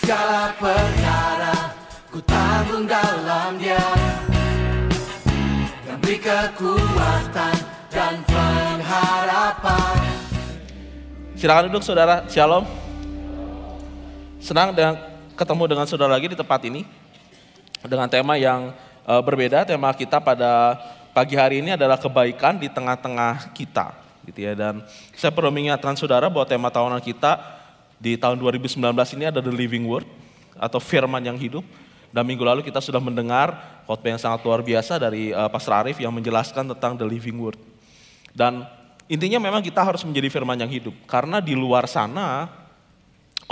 Segala perkara ku tanggung dalam Dia yang beri kekuatan dan pengharapan. Silakan duduk saudara, shalom. Senang ketemu dengan saudara lagi di tempat ini dengan tema yang berbeda. Tema kita pada pagi hari ini adalah kebaikan di tengah-tengah kita, gitu ya. Dan saya perlu mengingatkan saudara bahwa tema tahunan kita di tahun 2019 ini ada The Living Word atau firman yang hidup. Dan minggu lalu kita sudah mendengar khotbah yang sangat luar biasa dari Pastor Arif yang menjelaskan tentang The Living Word. Dan intinya memang kita harus menjadi firman yang hidup. Karena di luar sana,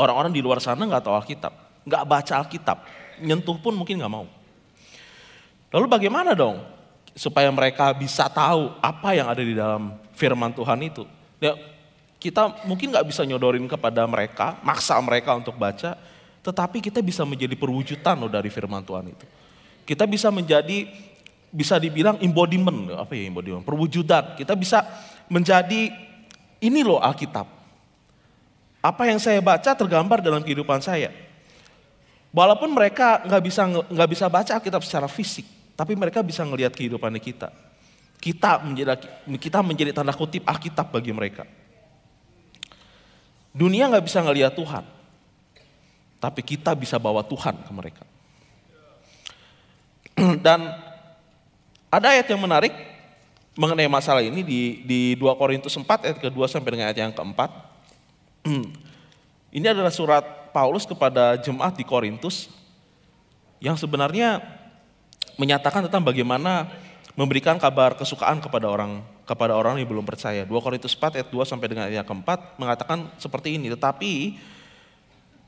orang-orang di luar sana gak tahu Alkitab, gak baca Alkitab, nyentuh pun mungkin gak mau. Lalu bagaimana dong supaya mereka bisa tahu apa yang ada di dalam firman Tuhan itu? Ya, kita mungkin gak bisa nyodorin kepada mereka, maksa mereka untuk baca, tetapi kita bisa menjadi perwujudan loh dari firman Tuhan itu. Kita bisa menjadi, bisa dibilang embodiment, apa ya embodiment? Perwujudan. Kita bisa menjadi, ini loh Alkitab. Apa yang saya baca tergambar dalam kehidupan saya. Walaupun mereka nggak bisa baca Alkitab secara fisik, tapi mereka bisa ngelihat kehidupannya kita. Kita menjadi tanda kutip Alkitab bagi mereka. Dunia nggak bisa ngelihat Tuhan, tapi kita bisa bawa Tuhan ke mereka. Dan ada ayat yang menarik mengenai masalah ini di 2 Korintus 4 ayat ke-2 sampai dengan ayat yang ke-4. Ini adalah surat Paulus kepada jemaat di Korintus yang sebenarnya menyatakan tentang bagaimana memberikan kabar kesukaan kepada orang yang belum percaya. 2 Korintus 4 ayat 2 sampai dengan ayat yang ke-4 mengatakan seperti ini, tetapi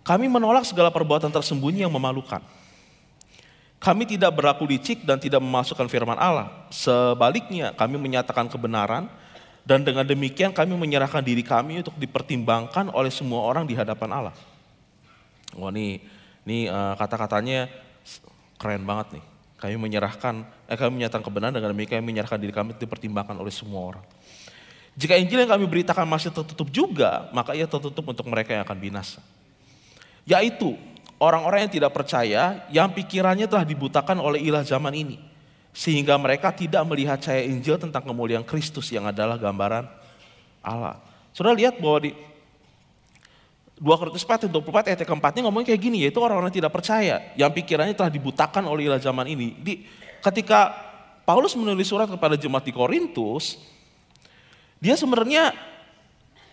kami menolak segala perbuatan tersembunyi yang memalukan. Kami tidak berlaku licik dan tidak memasukkan firman Allah. Sebaliknya kami menyatakan kebenaran dan dengan demikian kami menyerahkan diri kami untuk dipertimbangkan oleh semua orang di hadapan Allah. Wah ini kata-katanya keren banget nih. Kami menyatakan kebenaran dengan demikian kami menyerahkan diri kami untuk dipertimbangkan oleh semua orang. Jika Injil yang kami beritakan masih tertutup juga, maka ia tertutup untuk mereka yang akan binasa. Yaitu orang-orang yang tidak percaya, yang pikirannya telah dibutakan oleh ilah zaman ini. Sehingga mereka tidak melihat cahaya Injil tentang kemuliaan Kristus yang adalah gambaran Allah. Saudara lihat bahwa di 2 Korintus 4 ayat 24 ayat ke-4-nya ngomongnya kayak gini, yaitu orang-orang yang tidak percaya, yang pikirannya telah dibutakan oleh ilah zaman ini. Ketika Paulus menulis surat kepada jemaat di Korintus, dia sebenarnya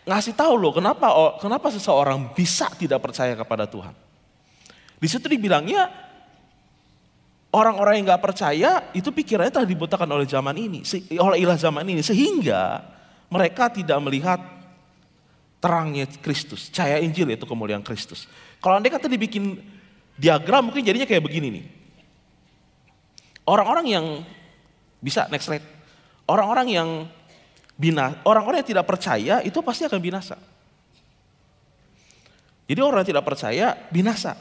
ngasih tahu loh kenapa seseorang bisa tidak percaya kepada Tuhan. Di situ dibilangnya orang-orang yang nggak percaya itu pikirannya telah dibutakan oleh zaman ini, oleh ilah zaman ini, sehingga mereka tidak melihat terangnya Kristus, cahaya Injil yaitu kemuliaan Kristus. Kalau andai kata dibikin diagram mungkin jadinya kayak begini nih. Orang-orang yang bisa next slide. Orang-orang yang tidak percaya itu pasti akan binasa. Jadi orang yang tidak percaya binasa.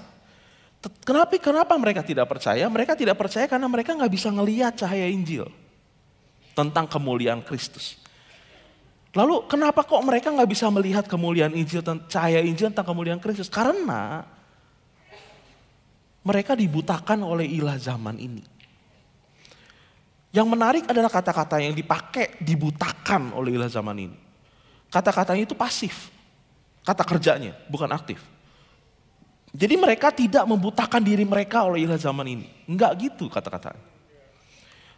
Kenapa mereka tidak percaya? Mereka tidak percaya karena mereka nggak bisa ngelihat cahaya Injil tentang kemuliaan Kristus. Lalu kenapa kok mereka nggak bisa melihat kemuliaan Injil, cahaya Injil tentang kemuliaan Kristus? Karena mereka dibutakan oleh ilah zaman ini. Yang menarik adalah kata-kata yang dipakai dibutakan oleh ilah zaman ini. Kata-katanya itu pasif, kata kerjanya bukan aktif. Jadi mereka tidak membutakan diri mereka oleh ilah zaman ini. Enggak gitu kata-katanya.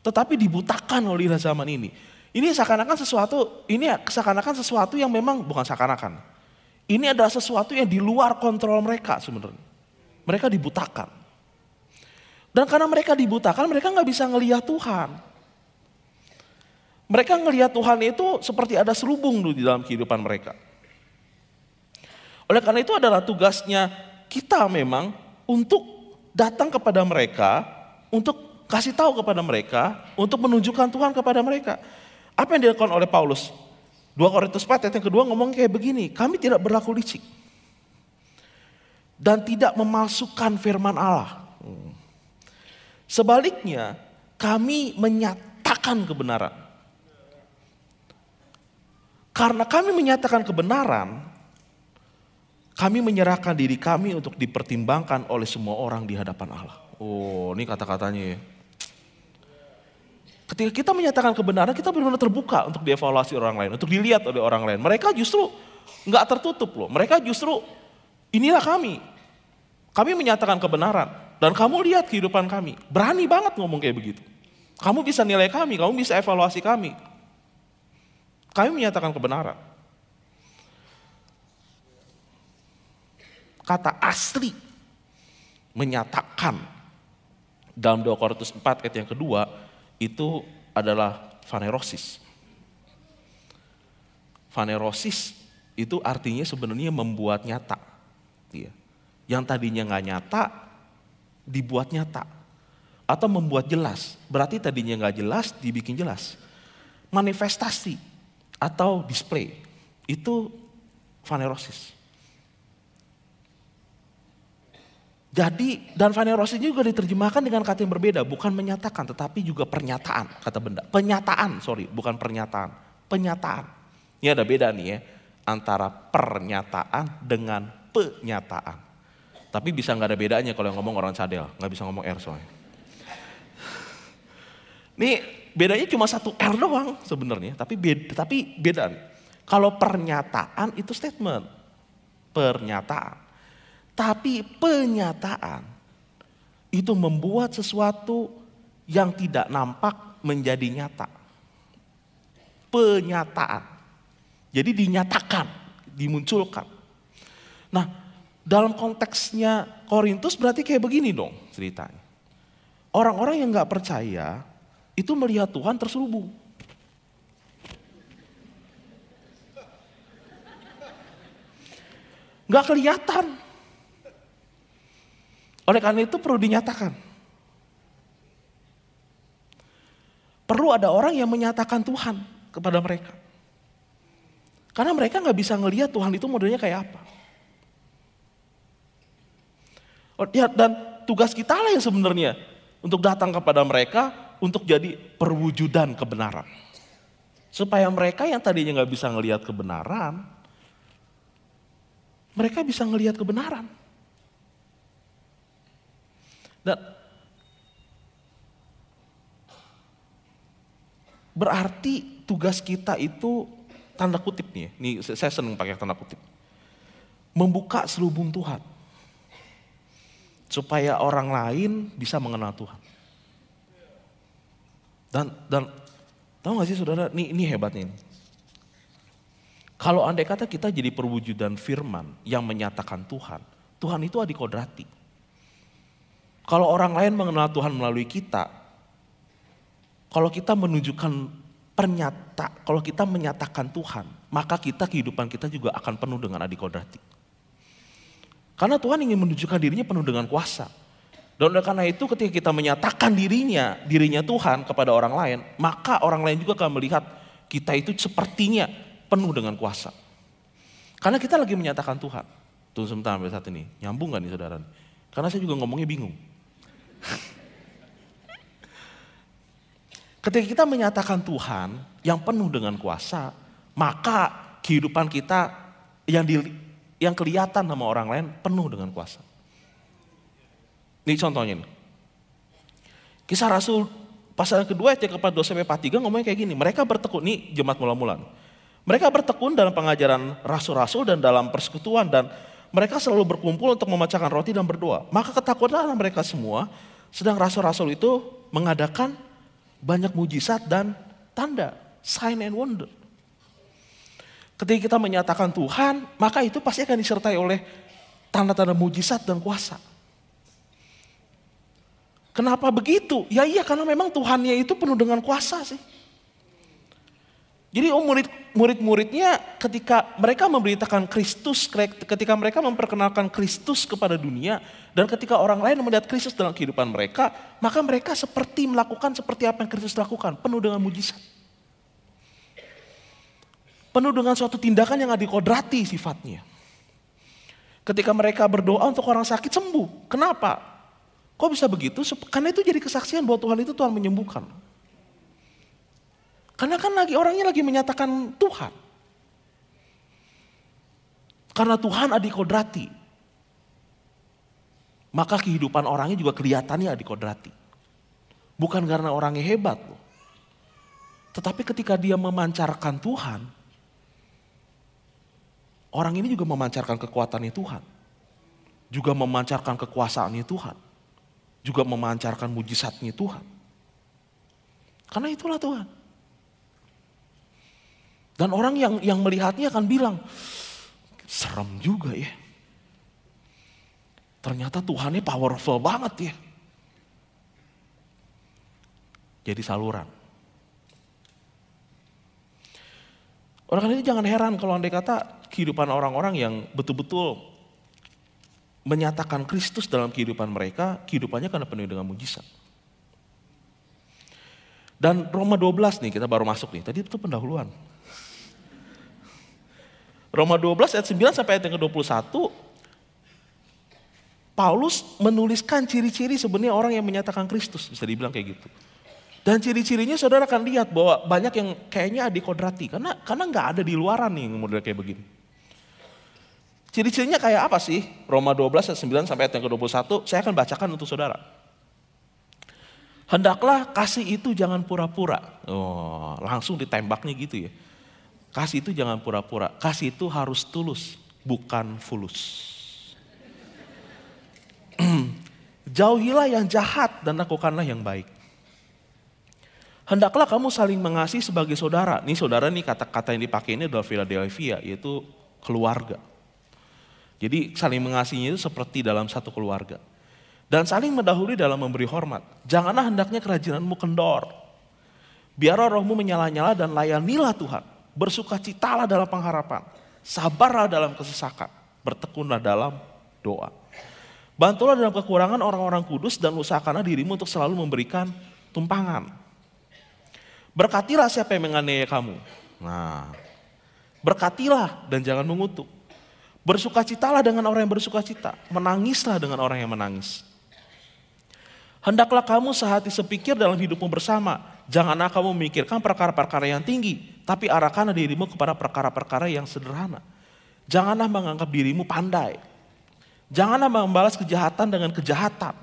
Tetapi dibutakan oleh ilah zaman ini. Ini seakan-akan sesuatu yang memang bukan seakan-akan. Ini adalah sesuatu yang di luar kontrol mereka sebenarnya. Mereka dibutakan. Dan karena mereka dibutakan, mereka nggak bisa ngelihat Tuhan. Mereka ngelihat Tuhan itu seperti ada selubung di dalam kehidupan mereka. Oleh karena itu adalah tugasnya kita memang untuk datang kepada mereka, untuk kasih tahu kepada mereka, untuk menunjukkan Tuhan kepada mereka. Apa yang dilakukan oleh Paulus? 2 Korintus 4 ayat yang kedua ngomong kayak begini, kami tidak berlaku licik dan tidak memalsukan firman Allah. Sebaliknya, kami menyatakan kebenaran. Karena kami menyatakan kebenaran, Kami menyerahkan diri kami untuk dipertimbangkan oleh semua orang di hadapan Allah. Oh, ini kata-katanya ya. Ketika kita menyatakan kebenaran, kita benar-benar terbuka untuk dievaluasi orang lain, untuk dilihat oleh orang lain. Mereka justru nggak tertutup loh. Mereka justru, inilah kami. Kami menyatakan kebenaran. Dan kamu lihat kehidupan kami. Berani banget ngomong kayak begitu. Kamu bisa nilai kami, kamu bisa evaluasi kami. Kami menyatakan kebenaran. Kata asli menyatakan dalam 2 Korintus 4 ayat yang kedua itu adalah phanerosis. Phanerosis itu artinya sebenarnya membuat nyata. Yang tadinya nggak nyata dibuat nyata. Atau membuat jelas. Berarti tadinya nggak jelas dibikin jelas. Manifestasi atau display itu phanerosis. Jadi, dan phanerosis juga diterjemahkan dengan kata yang berbeda, bukan menyatakan tetapi juga pernyataan, kata benda. Penyataan, bukan pernyataan, penyataan. Ini ada beda nih ya, antara pernyataan dengan penyataan. Tapi bisa nggak ada bedanya kalau yang ngomong orang cadel, nggak bisa ngomong R soalnya. Nih bedanya cuma satu R doang sebenarnya, tapi beda nih. Kalau pernyataan itu statement, pernyataan. Tapi penyataan itu membuat sesuatu yang tidak nampak menjadi nyata. Penyataan. Jadi dinyatakan, dimunculkan. Nah, dalam konteksnya Korintus berarti kayak begini dong ceritanya. Orang-orang yang gak percaya itu melihat Tuhan terselubung. Gak kelihatan. Oleh karena itu perlu dinyatakan. Perlu ada orang yang menyatakan Tuhan kepada mereka. Karena mereka gak bisa ngelihat Tuhan itu modelnya kayak apa. Dan tugas kita lah yang sebenarnya untuk datang kepada mereka untuk jadi perwujudan kebenaran. Supaya mereka yang tadinya gak bisa ngelihat kebenaran, mereka bisa ngelihat kebenaran. Dan berarti tugas kita itu tanda kutip nih. Ini saya senang pakai tanda kutip. Membuka selubung Tuhan. Supaya orang lain bisa mengenal Tuhan. Dan tahu gak sih saudara, ini hebatnya ini. Kalau andai kata kita jadi perwujudan firman yang menyatakan Tuhan, Tuhan itu adikodrati. Kalau orang lain mengenal Tuhan melalui kita, kalau kita menunjukkan kalau kita menyatakan Tuhan, maka kehidupan kita juga akan penuh dengan adikodrati. Karena Tuhan ingin menunjukkan dirinya penuh dengan kuasa. Dan oleh karena itu ketika kita menyatakan dirinya Tuhan kepada orang lain, maka orang lain juga akan melihat kita itu sepertinya penuh dengan kuasa. Karena kita lagi menyatakan Tuhan. Tunggu sebentar sampai saat ini, nyambung gak nih saudara? Karena saya juga ngomongnya bingung. Ketika kita menyatakan Tuhan yang penuh dengan kuasa, maka kehidupan kita yang kelihatan sama orang lain penuh dengan kuasa. Ini contohnya nih. Kisah Rasul pasal yang kedua ayat yang ke-42-43 ngomongnya kayak gini. Mereka bertekun, nih jemaat mula-mula. Mereka bertekun dalam pengajaran rasul-rasul dan dalam persekutuan dan mereka selalu berkumpul untuk memecahkan roti dan berdoa. Maka ketakutanlah mereka semua, sedang rasul-rasul itu mengadakan banyak mujizat dan tanda, sign and wonder. Ketika kita menyatakan Tuhan, maka itu pasti akan disertai oleh tanda-tanda mujizat dan kuasa. Kenapa begitu? Ya iya, karena memang Tuhannya itu penuh dengan kuasa sih. Jadi murid-muridnya ketika mereka memberitakan Kristus, ketika mereka memperkenalkan Kristus kepada dunia, dan ketika orang lain melihat Kristus dalam kehidupan mereka, maka mereka melakukan seperti apa yang Kristus lakukan, penuh dengan mujizat. Penuh dengan suatu tindakan yang adikodrati sifatnya. Ketika mereka berdoa untuk orang sakit sembuh. Kenapa? Kok bisa begitu? Karena itu jadi kesaksian bahwa Tuhan itu Tuhan menyembuhkan. Karena kan orangnya lagi menyatakan Tuhan. Karena Tuhan adikodrati, maka kehidupan orangnya juga kelihatannya adikodrati. Bukan karena orangnya hebat loh. Tetapi ketika dia memancarkan Tuhan, orang ini juga memancarkan kekuatannya Tuhan. Juga memancarkan kekuasaannya Tuhan. Juga memancarkan mujizatnya Tuhan. Karena itulah Tuhan. Dan orang yang melihatnya akan bilang, serem juga ya. Ternyata Tuhannya powerful banget ya. Jadi saluran. Oleh karena itu jangan heran kalau andai kata kehidupan orang-orang yang betul-betul menyatakan Kristus dalam kehidupan mereka, kehidupannya akan penuh dengan mujizat. Dan Roma 12 nih, kita baru masuk nih, tadi itu pendahuluan. Roma 12 ayat 9 sampai ayat yang ke-21, Paulus menuliskan ciri-ciri sebenarnya orang yang menyatakan Kristus, bisa dibilang kayak gitu. Dan ciri-cirinya saudara akan lihat bahwa banyak yang kayaknya adikodrati, karena nggak ada di luaran nih model kayak begini. Ciri-cirinya kayak apa sih? Roma 12 ayat 9 sampai ayat yang ke-21, saya akan bacakan untuk saudara. Hendaklah kasih itu jangan pura-pura. Oh, langsung ditembaknya gitu ya. Kasih itu jangan pura-pura, kasih itu harus tulus, bukan fulus. Jauhilah yang jahat dan lakukanlah yang baik. Hendaklah kamu saling mengasihi sebagai saudara. Nih saudara nih kata-kata yang dipakai ini adalah Philadelphia, yaitu keluarga. Jadi saling mengasihinya itu seperti dalam satu keluarga. Dan saling mendahului dalam memberi hormat. Janganlah hendaknya kerajinanmu kendor. Biarlah rohmu menyala-nyala dan layanilah Tuhan. Bersukacitalah dalam pengharapan. Sabarlah dalam kesesakan. Bertekunlah dalam doa. Bantulah dalam kekurangan orang-orang kudus dan usahakanlah dirimu untuk selalu memberikan tumpangan. Berkatilah siapa yang menganiaya kamu. Nah, berkatilah dan jangan mengutuk. Bersukacitalah dengan orang yang bersukacita. Menangislah dengan orang yang menangis. Hendaklah kamu sehati sepikir dalam hidupmu bersama. Janganlah kamu memikirkan perkara-perkara yang tinggi, tapi arahkanlah dirimu kepada perkara-perkara yang sederhana. Janganlah menganggap dirimu pandai. Janganlah membalas kejahatan dengan kejahatan.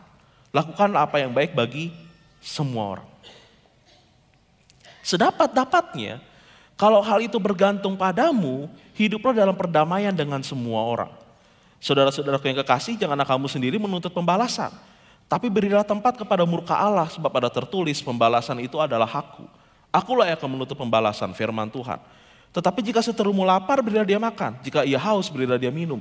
Lakukanlah apa yang baik bagi semua orang. Sedapat-dapatnya, kalau hal itu bergantung padamu, hiduplah dalam perdamaian dengan semua orang. Saudara-saudaraku yang kekasih, janganlah kamu sendiri menuntut pembalasan. Tapi berilah tempat kepada murka Allah, sebab ada tertulis, pembalasan itu adalah hakku. Akulah yang akan menuntut pembalasan, firman Tuhan. Tetapi jika seterumu lapar, berilah dia makan. Jika ia haus, berilah dia minum.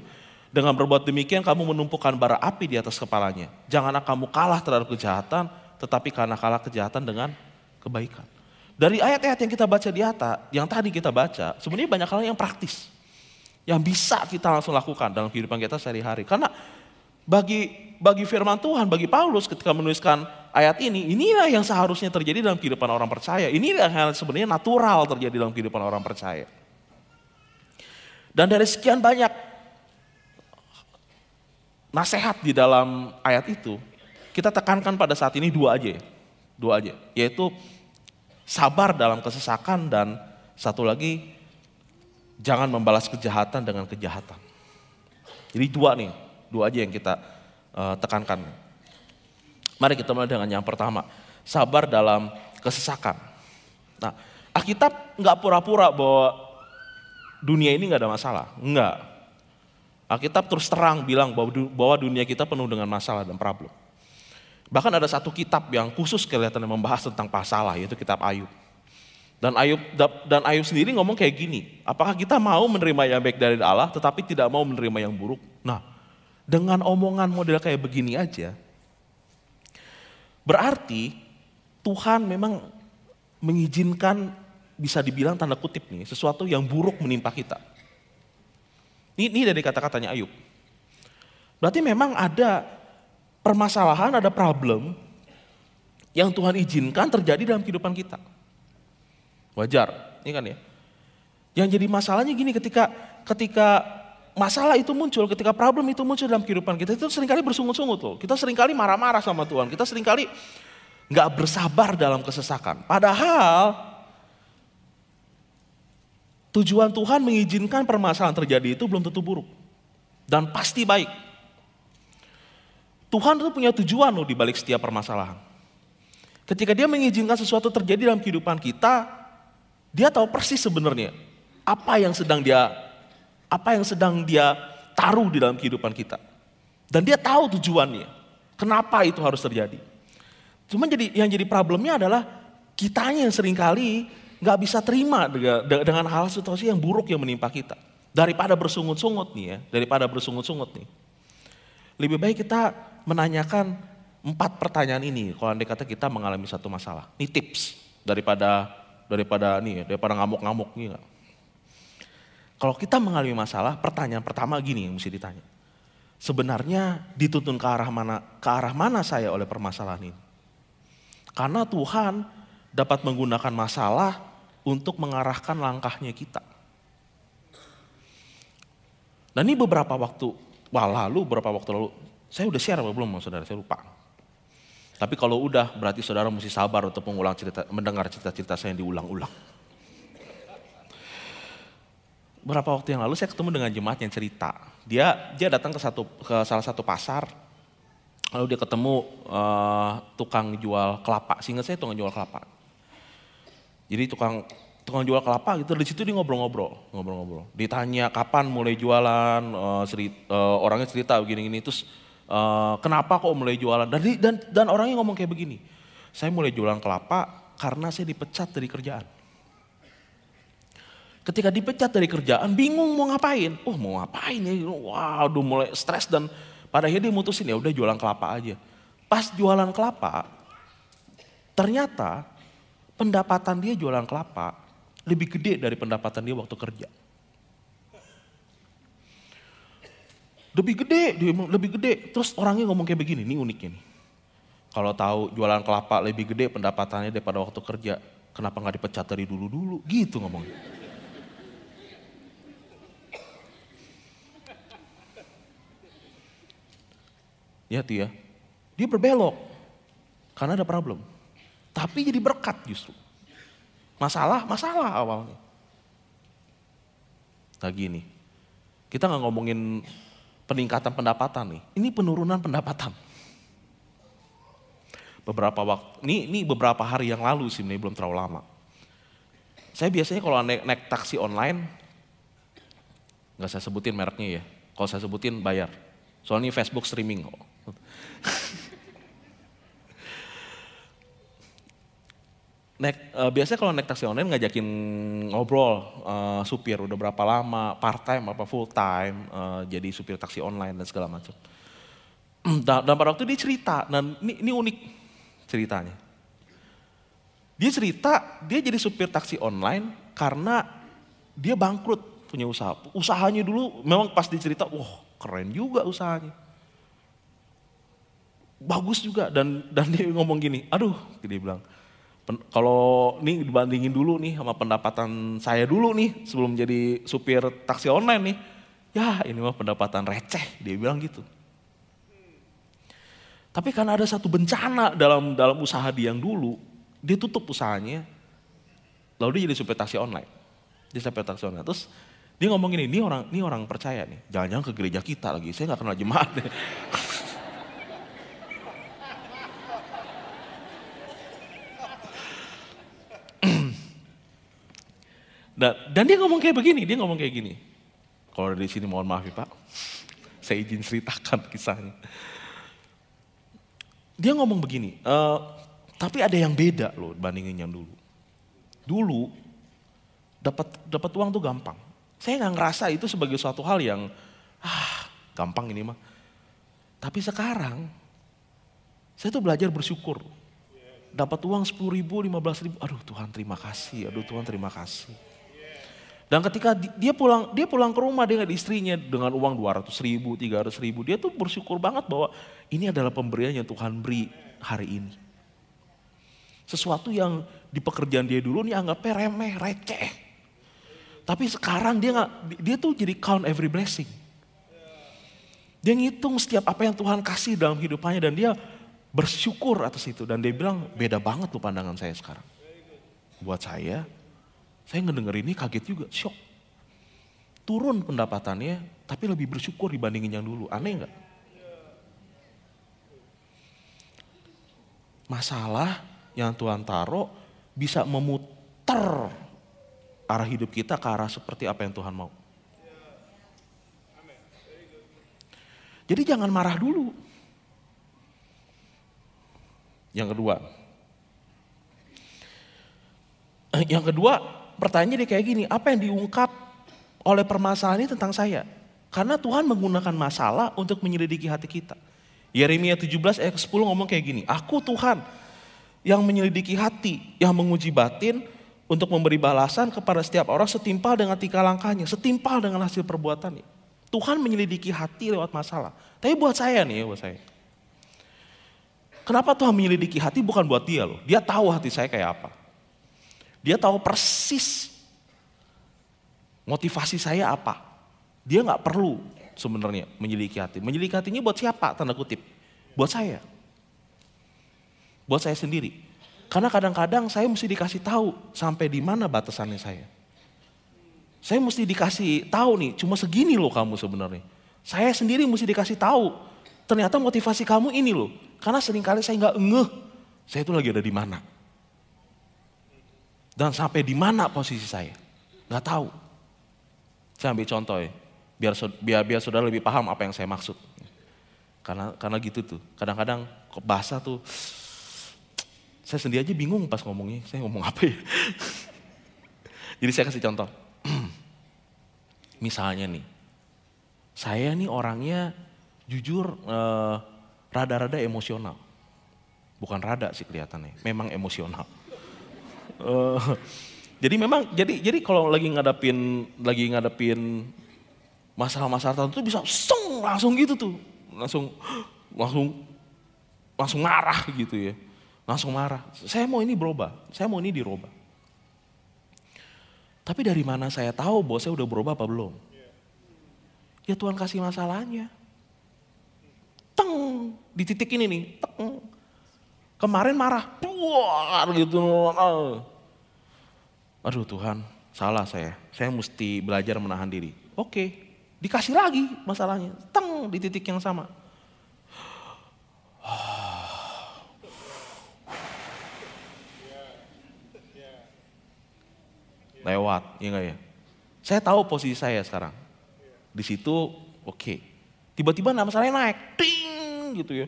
Dengan berbuat demikian, kamu menumpukan bara api di atas kepalanya. Janganlah kamu kalah terhadap kejahatan, tetapi karena kalah kejahatan dengan kebaikan. Dari ayat-ayat yang kita baca di atas, yang tadi kita baca, sebenarnya banyak hal yang praktis. Yang bisa kita langsung lakukan dalam kehidupan kita sehari-hari. Karena bagi firman Tuhan, bagi Paulus ketika menuliskan ayat ini, inilah yang seharusnya terjadi dalam kehidupan orang percaya. Inilah yang sebenarnya natural terjadi dalam kehidupan orang percaya. Dan dari sekian banyak nasihat di dalam ayat itu, kita tekankan pada saat ini dua aja. Yaitu sabar dalam kesesakan dan satu lagi, jangan membalas kejahatan dengan kejahatan. Jadi dua aja yang kita tekankan. Mari kita mulai dengan yang pertama, sabar dalam kesesakan. Nah, Alkitab nggak pura-pura bahwa dunia ini nggak ada masalah, enggak. Alkitab terus terang bilang bahwa dunia kita penuh dengan masalah dan problem. Bahkan ada satu kitab yang khusus kelihatannya membahas tentang masalah, yaitu kitab Ayub. Dan Ayub sendiri ngomong kayak gini, apakah kita mau menerima yang baik dari Allah tetapi tidak mau menerima yang buruk? Nah, dengan omongan model kayak begini aja, berarti Tuhan memang mengizinkan, bisa dibilang tanda kutip nih, sesuatu yang buruk menimpa kita. Ini dari kata-katanya Ayub. Berarti memang ada permasalahan, ada problem yang Tuhan izinkan terjadi dalam kehidupan kita. Wajar, ini kan ya. Yang jadi masalahnya gini, ketika masalah itu muncul, ketika problem itu muncul dalam kehidupan kita, itu seringkali bersungut-sungut loh. Kita seringkali marah-marah sama Tuhan, kita seringkali gak bersabar dalam kesesakan. Padahal tujuan Tuhan mengizinkan permasalahan terjadi itu belum tentu buruk. dan pasti baik. Tuhan itu punya tujuan loh di balik setiap permasalahan. Ketika dia mengizinkan sesuatu terjadi dalam kehidupan kita, dia tahu persis sebenarnya apa yang sedang dia taruh di dalam kehidupan kita. Dan dia tahu tujuannya. Kenapa itu harus terjadi. Cuma yang jadi problemnya adalah kitanya yang seringkali nggak bisa terima dengan hal situasi yang buruk yang menimpa kita. Daripada bersungut-sungut nih. Lebih baik kita menanyakan 4 pertanyaan ini kalau andai kata kita mengalami satu masalah. Ini tips daripada ngamuk-ngamuk nih. Kalau kita mengalami masalah, pertanyaan pertama gini yang mesti ditanya. Sebenarnya dituntun ke arah mana saya oleh permasalahan ini? Karena Tuhan dapat menggunakan masalah untuk mengarahkan langkahnya kita. Dan ini beberapa waktu lalu, saya udah share apa belum sama saudara, saya lupa. Tapi kalau udah, berarti saudara mesti sabar untuk mendengar cerita-cerita saya yang diulang-ulang. Beberapa waktu yang lalu saya ketemu dengan jemaat yang cerita. Dia datang ke salah satu pasar, lalu dia ketemu tukang jual kelapa. Seingat saya tukang jual kelapa. Jadi tukang jual kelapa gitu, di situ dia ngobrol-ngobrol. Ditanya kapan mulai jualan, orangnya cerita begini-gini, terus kenapa kok mulai jualan? Dan orangnya ngomong kayak begini, saya mulai jualan kelapa karena saya dipecat dari kerjaan. Ketika dipecat dari kerjaan, bingung mau ngapain. Mau ngapain ya? Waduh, mulai stres dan pada akhirnya dia mutusin ya udah jualan kelapa aja. Pas jualan kelapa, ternyata pendapatan dia jualan kelapa lebih gede dari pendapatan dia waktu kerja. Lebih gede. Terus orangnya ngomong kayak begini, ini uniknya nih. Kalau tahu jualan kelapa lebih gede pendapatannya daripada waktu kerja, kenapa nggak dipecat dari dulu-dulu? Gitu ngomongnya. Ya, dia berbelok karena ada problem. Tapi jadi berkat justru. Masalah awalnya. Nah gini, kita nggak ngomongin peningkatan pendapatan nih, ini penurunan pendapatan. Beberapa hari yang lalu sih, ini belum terlalu lama. Saya biasanya kalau naik taksi online, nggak saya sebutin mereknya ya. Kalau saya sebutin bayar. Soalnya Facebook streaming kok. Biasanya kalau naik taksi online ngajakin ngobrol supir udah berapa lama, part time apa full time, jadi supir taksi online dan segala macam. Dan pada waktu dia cerita, dan ini unik ceritanya. Dia cerita dia jadi supir taksi online karena dia bangkrut punya usaha. Usahanya dulu memang pas dicerita, wah keren juga usahanya. Bagus juga dan dia ngomong gini, aduh dia bilang, kalau nih dibandingin dulu nih sama pendapatan saya dulu nih sebelum jadi supir taksi online nih, ya ini mah pendapatan receh, dia bilang gitu. Tapi karena ada satu bencana dalam usaha dia yang dulu, dia tutup usahanya, lalu dia jadi supir taksi online. Terus dia ngomong gini, ini orang percaya nih, jangan-jangan ke gereja kita lagi, saya gak kenal jemaat deh. Dan dia ngomong kayak gini. Kalau dari sini mohon maaf ya Pak, saya izin ceritakan kisahnya. Dia ngomong begini, tapi ada yang beda loh dibandingin yang dulu. Dulu dapat uang tuh gampang. Saya nggak ngerasa itu sebagai suatu hal yang gampang ini mah. Tapi sekarang saya tuh belajar bersyukur. Dapat uang 10.000, 15.000, aduh Tuhan terima kasih. Dan ketika dia pulang ke rumah dengan istrinya dengan uang 200.000, 300.000, dia tuh bersyukur banget bahwa ini adalah pemberian yang Tuhan beri hari ini. Sesuatu yang di pekerjaan dia dulu nih anggapnya remeh, receh. Tapi sekarang dia tuh jadi count every blessing. Dia ngitung setiap apa yang Tuhan kasih dalam hidupannya dan dia bersyukur atas itu. Dan dia bilang beda banget tuh pandangan saya sekarang. Buat saya ngedenger ini kaget juga, shock. turun pendapatannya, tapi lebih bersyukur dibandingin yang dulu. Aneh nggak? Masalah yang Tuhan taruh bisa memutar arah hidup kita ke arah seperti apa yang Tuhan mau. Jadi jangan marah dulu. Yang kedua pertanyaannya dia kayak gini, apa yang diungkap oleh permasalahan ini tentang saya? Karena Tuhan menggunakan masalah untuk menyelidiki hati kita. Yeremia 17 ayat 10 ngomong kayak gini, aku Tuhan yang menyelidiki hati, yang menguji batin untuk memberi balasan kepada setiap orang setimpal dengan tingkah langkahnya, setimpal dengan hasil perbuatannya. Tuhan menyelidiki hati lewat masalah. Tapi buat saya nih, buat saya. Kenapa Tuhan menyelidiki hati? Bukan buat dia loh. Dia tahu hati saya kayak apa. Dia tahu persis motivasi saya apa. Dia nggak perlu sebenarnya menyelidiki hati. Menyelidiki hatinya buat siapa? Tanda kutip. Buat saya. Buat saya sendiri. Karena kadang-kadang saya mesti dikasih tahu sampai di mana batasannya saya. Saya mesti dikasih tahu nih, cuma segini loh kamu sebenarnya. Saya sendiri mesti dikasih tahu. Ternyata motivasi kamu ini loh. Karena seringkali saya nggak ngeh, saya itu lagi ada di mana. Dan sampai di mana posisi saya. Nggak tahu. Saya ambil contoh ya, biar saudara lebih paham apa yang saya maksud. Karena gitu tuh, kadang-kadang bahasa tuh, saya sendiri aja bingung pas ngomongnya, saya ngomong apa ya. Jadi saya kasih contoh. Misalnya nih, saya nih orangnya jujur rada-rada emosional. Bukan rada sih kelihatannya, memang emosional. Jadi kalau lagi ngadepin masalah-masalah tertentu bisa langsung gitu tuh. Langsung marah gitu ya. Langsung marah. Saya mau ini berubah, saya mau ini dirubah. Tapi dari mana saya tahu bahwa saya udah berubah apa belum? Ya Tuhan kasih masalahnya. Di titik ini nih, kemarin marah, buar gitu. Aduh Tuhan, salah saya mesti belajar menahan diri. Oke, dikasih lagi masalahnya, di titik yang sama. Lewat, ya enggak ya? Saya tahu posisi saya sekarang. Di situ, oke. Tiba-tiba masalahnya naik, ting gitu ya.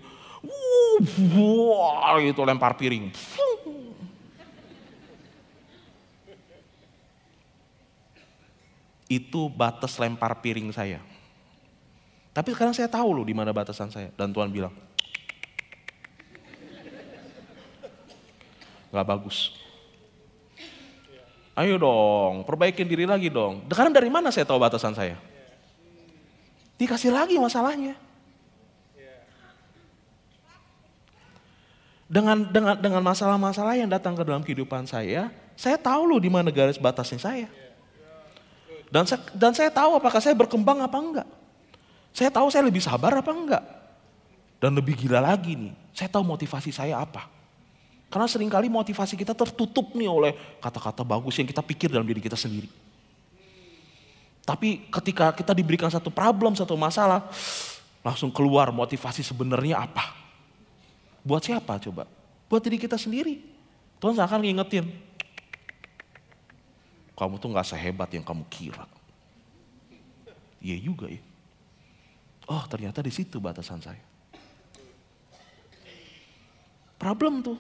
Wah, gitu lempar piring. Itu batas lempar piring saya. Tapi sekarang saya tahu loh di mana batasan saya. Dan Tuhan bilang, gak bagus. Ayo dong, perbaikin diri lagi dong. Karena dari mana saya tahu batasan saya? Dikasih lagi masalahnya. Dengan masalah-masalah yang datang ke dalam kehidupan saya tahu loh di mana garis batasnya saya. Dan saya tahu apakah saya berkembang apa enggak. Saya tahu saya lebih sabar apa enggak. Dan lebih gila lagi nih, saya tahu motivasi saya apa. Karena seringkali motivasi kita tertutup nih oleh kata-kata bagus yang kita pikir dalam diri kita sendiri. Tapi ketika kita diberikan satu problem, satu masalah, langsung keluar motivasi sebenarnya apa. Buat siapa coba? Buat diri kita sendiri. Tuhan seakan ngingetin, kamu tuh gak sehebat yang kamu kira. Iya juga ya. Oh ternyata di situ batasan saya. Problem tuh.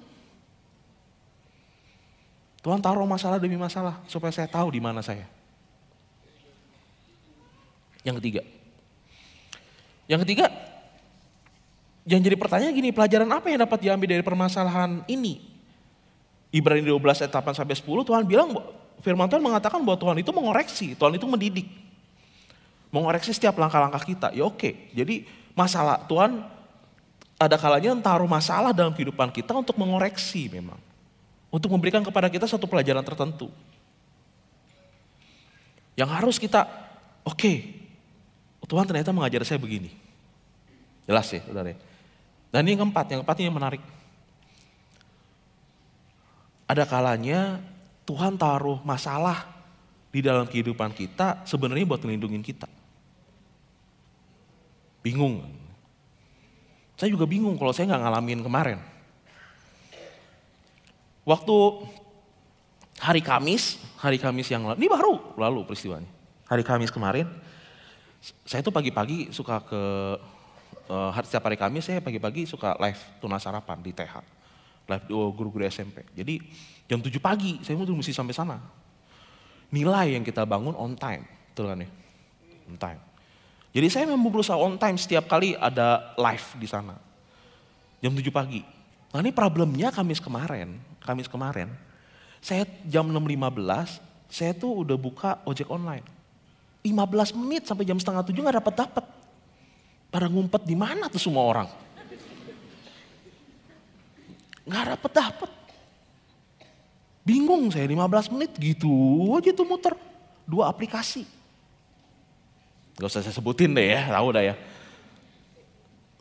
Tuhan taruh masalah demi masalah supaya saya tahu di mana saya. Yang ketiga, yang jadi pertanyaan gini, pelajaran apa yang dapat diambil dari permasalahan ini? Ibrani 12 ayat 8-10 Tuhan bilang, firman Tuhan mengatakan bahwa Tuhan itu mengoreksi, Tuhan itu mendidik. Mengoreksi setiap langkah-langkah kita, ya oke. Jadi masalah Tuhan ada kalanya taruh masalah dalam kehidupan kita untuk mengoreksi memang. Untuk memberikan kepada kita satu pelajaran tertentu. Yang harus kita, oke, Tuhan ternyata mengajar saya begini. Jelas ya, saudara. Dan ini yang keempat ini yang menarik. Ada kalanya Tuhan taruh masalah di dalam kehidupan kita sebenarnya buat melindungi kita. Bingung. Saya juga bingung kalau saya nggak ngalamin kemarin. Waktu hari Kamis yang lalu, ini baru lalu peristiwanya. Hari Kamis kemarin, saya tuh pagi-pagi suka setiap hari Kamis saya pagi-pagi suka live tunas sarapan di TH. Live guru-guru SMP. Jadi jam 7 pagi saya mesti sampai sana. Nilai yang kita bangun on time, betul kan ya? On time. Jadi saya memang berusaha on time setiap kali ada live di sana. Jam 7 pagi. Nah ini problemnya Kamis kemarin, saya jam 6.15, saya tuh udah buka ojek online. 15 menit sampai jam setengah 7 gak dapet. Pada ngumpet di mana tuh semua orang? Gak dapet. Bingung saya 15 menit gitu aja tuh muter. 2 aplikasi. Gak usah saya sebutin deh ya, tahu dah ya.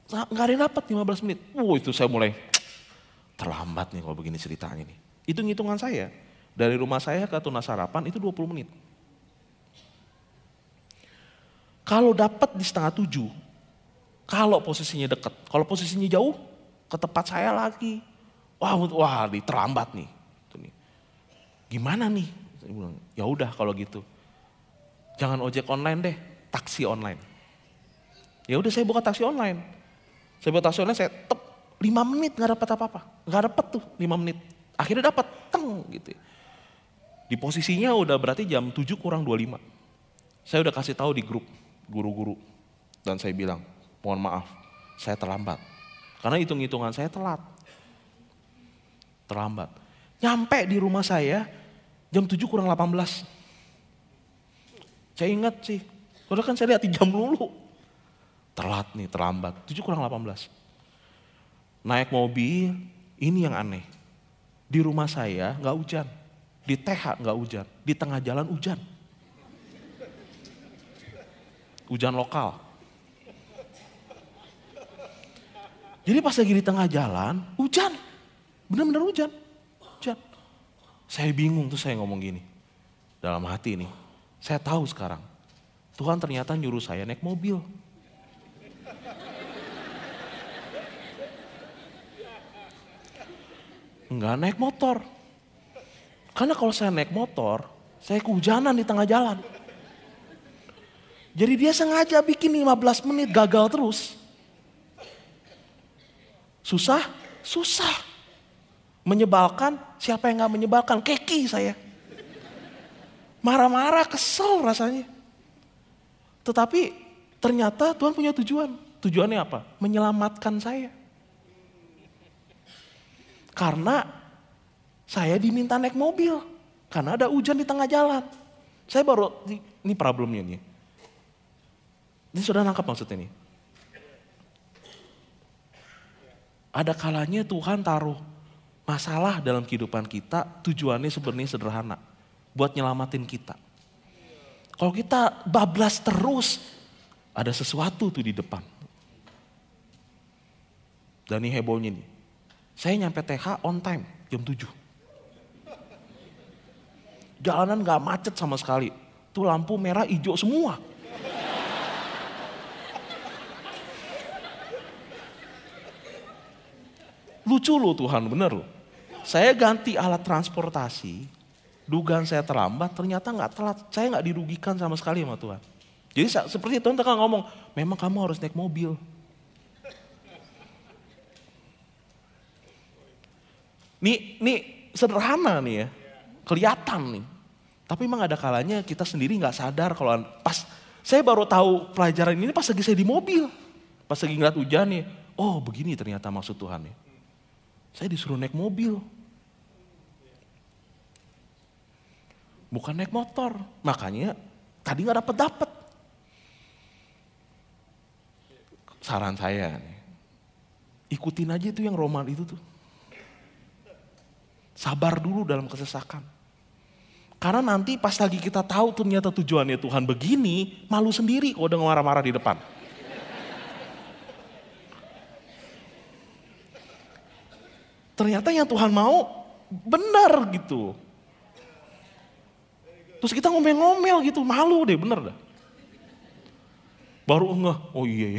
Gak ada yang dapet 15 menit. Itu saya mulai terlambat nih kalau begini ceritanya nih. Hitung-hitungan saya, dari rumah saya ke tunas sarapan itu 20 menit. Kalau dapat di setengah 7, kalau posisinya dekat, kalau posisinya jauh, ke tempat saya lagi. Wah, terlambat nih. Gimana nih? Saya bilang, ya udah kalau gitu. Jangan ojek online deh, taksi online. Ya udah saya buka taksi online. Saya buka taksi online, saya 5 menit nggak dapat apa-apa. Nggak dapat tuh 5 menit. Akhirnya dapat, gitu. Di posisinya udah berarti jam 7 kurang 25. Saya udah kasih tahu di grup guru-guru. Dan saya bilang, mohon maaf, saya terlambat. Karena hitung-hitungan saya terlambat. Nyampe di rumah saya jam 7 kurang 18. Saya ingat sih, udah kan saya lihat di jam dulu. Telat nih, terlambat. 7 kurang 18. Naik mobil, ini yang aneh. Di rumah saya nggak hujan. Di TH nggak hujan. Di tengah jalan hujan. Hujan lokal. Jadi pas lagi di tengah jalan, hujan. Benar-benar hujan. Saya bingung tuh saya ngomong gini. Dalam hati nih, saya tahu sekarang. Tuhan ternyata nyuruh saya naik mobil. Enggak naik motor. Karena kalau saya naik motor, saya kehujanan di tengah jalan. Jadi dia sengaja bikin 15 menit gagal terus. Susah. Menyebalkan, siapa yang gak menyebalkan? Keki saya. Marah-marah, kesel rasanya. Tetapi ternyata Tuhan punya tujuan. Tujuannya apa? Menyelamatkan saya. Karena saya diminta naik mobil. Karena ada hujan di tengah jalan. Saya baru, ini problemnya nih. Ini sudah nangkap maksudnya nih. Ada kalanya Tuhan taruh masalah dalam kehidupan kita, tujuannya sebenarnya sederhana. Buat nyelamatin kita. Kalau kita bablas terus, ada sesuatu tuh di depan. Dan ini hebohnya nih. Saya nyampe TH on time, jam 7. Jalanan gak macet sama sekali. Tuh lampu merah hijau semua. Lucu loh Tuhan, bener loh. Saya ganti alat transportasi, dugaan saya terlambat, ternyata gak telat. Saya gak dirugikan sama sekali sama Tuhan. Jadi seperti Tuhan tekan ngomong, memang kamu harus naik mobil. Nih sederhana nih ya, kelihatan nih. Tapi memang ada kalanya kita sendiri gak sadar kalau pas saya baru tahu pelajaran ini pas lagi saya di mobil. Pas lagi ngeliat hujan nih, oh begini ternyata maksud Tuhan ya. Saya disuruh naik mobil. Bukan naik motor. Makanya tadi gak dapet. Saran saya nih, ikutin aja itu yang Roma itu tuh. Sabar dulu dalam kesesakan. Karena nanti pas lagi kita tahu ternyata tujuannya Tuhan begini, malu sendiri kalau udah marah-marah di depan. Ternyata yang Tuhan mau benar gitu. Terus kita ngomel-ngomel gitu, malu deh, bener dah. Baru ngeh, oh iya,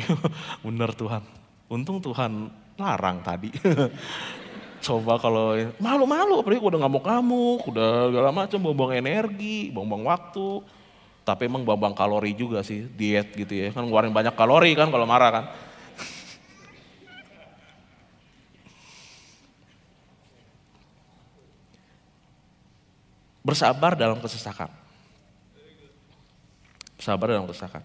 bener Tuhan. Untung Tuhan larang tadi. Coba kalau malu-malu, apalagi udah ngamuk-ngamuk, udah segala macam, buang-buang energi, buang-buang waktu. Tapi emang buang-buang kalori juga sih, diet gitu ya. Kan ngeluarin banyak kalori kan kalau marah kan. Bersabar dalam kesesakan. Bersabar dalam kesesakan.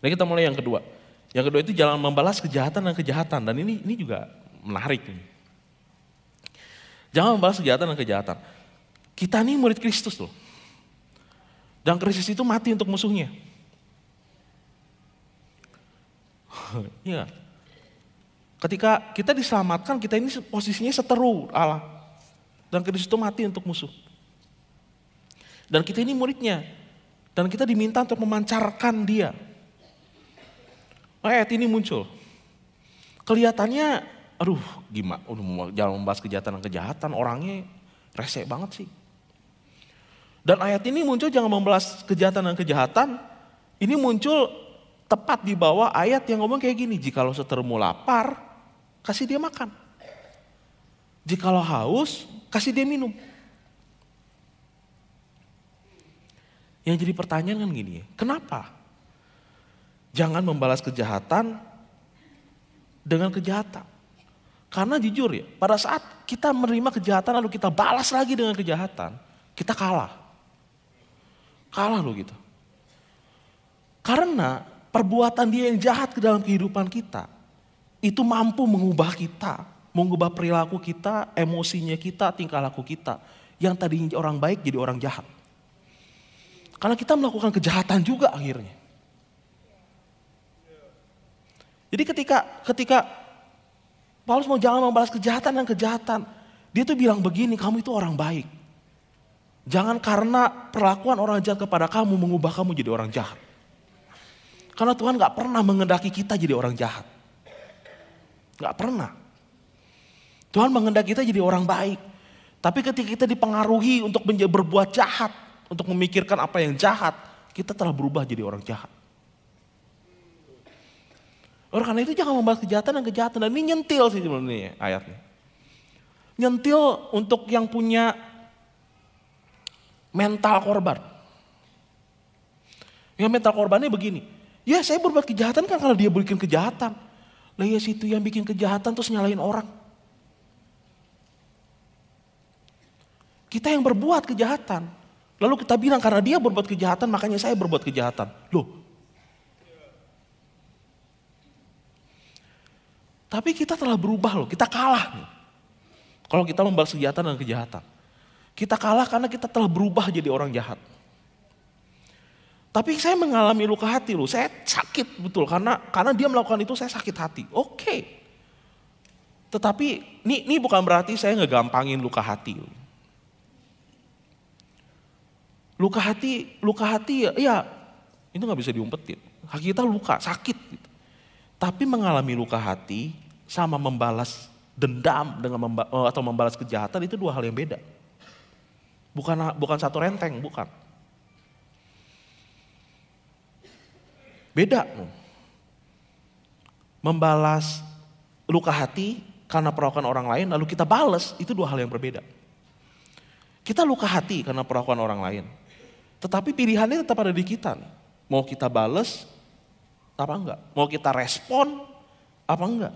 Nah kita mulai yang kedua. Yang kedua itu jangan membalas kejahatan dan kejahatan. Dan ini juga menarik. Jangan membalas kejahatan dan kejahatan. Kita ini murid Kristus loh. Dan Kristus itu mati untuk musuhnya. Iya. Ketika kita diselamatkan, kita ini posisinya seteru Allah. Dan Kristus itu mati untuk musuh. Dan kita ini muridnya. Dan kita diminta untuk memancarkan dia. Ayat ini muncul. Kelihatannya, aduh gimana, jangan membahas kejahatan dan kejahatan, orangnya rese banget sih. Dan ayat ini muncul jangan membalas kejahatan dan kejahatan, ini muncul tepat di bawah ayat yang ngomong kayak gini, jikalau seterumu lapar, kasih dia makan. Jikalau haus, kasih dia minum. Yang jadi pertanyaan kan gini, kenapa? Jangan membalas kejahatan dengan kejahatan. Karena jujur ya, pada saat kita menerima kejahatan lalu kita balas lagi dengan kejahatan, kita kalah. Kalah loh gitu. Karena perbuatan dia yang jahat ke dalam kehidupan kita, itu mampu mengubah kita, mengubah perilaku kita, emosinya kita, tingkah laku kita. Yang tadinya orang baik jadi orang jahat. Karena kita melakukan kejahatan juga akhirnya. Jadi ketika Paulus mau jangan membalas kejahatan dan kejahatan, dia tuh bilang begini, kamu itu orang baik. Jangan karena perlakuan orang jahat kepada kamu mengubah kamu jadi orang jahat. Karena Tuhan gak pernah mengendaki kita jadi orang jahat. Gak pernah. Tuhan mengendaki kita jadi orang baik. Tapi ketika kita dipengaruhi untuk berbuat jahat, untuk memikirkan apa yang jahat, kita telah berubah jadi orang jahat. Oleh karena itu jangan membalas kejahatan dan kejahatan. Dan ini nyentil sih sebenarnya ayatnya. Nyentil untuk yang punya mental korban. Yang mental korbannya begini. Ya saya berbuat kejahatan kan kalau dia bikin kejahatan. Lah ya situ yang bikin kejahatan terus nyalain orang. Kita yang berbuat kejahatan. Lalu kita bilang karena dia berbuat kejahatan makanya saya berbuat kejahatan. Loh. Tapi kita telah berubah loh, kita kalah. Kalau kita membalas kejahatan dan kejahatan. Kita kalah karena kita telah berubah jadi orang jahat. Tapi saya mengalami luka hati loh, saya sakit betul. Karena dia melakukan itu saya sakit hati. Oke. Tetapi ini bukan berarti saya ngegampangin luka hati. Luka hati ya itu gak bisa diumpetin. Hati kita luka, sakit gitu. Tapi mengalami luka hati sama membalas dendam atau membalas kejahatan itu dua hal yang beda. Bukan satu renteng, bukan. Beda. Membalas luka hati karena perlakuan orang lain lalu kita balas itu dua hal yang berbeda. Kita luka hati karena perlakuan orang lain. Tetapi pilihannya tetap ada di kita. Mau kita balas apa enggak? Mau kita respon apa enggak?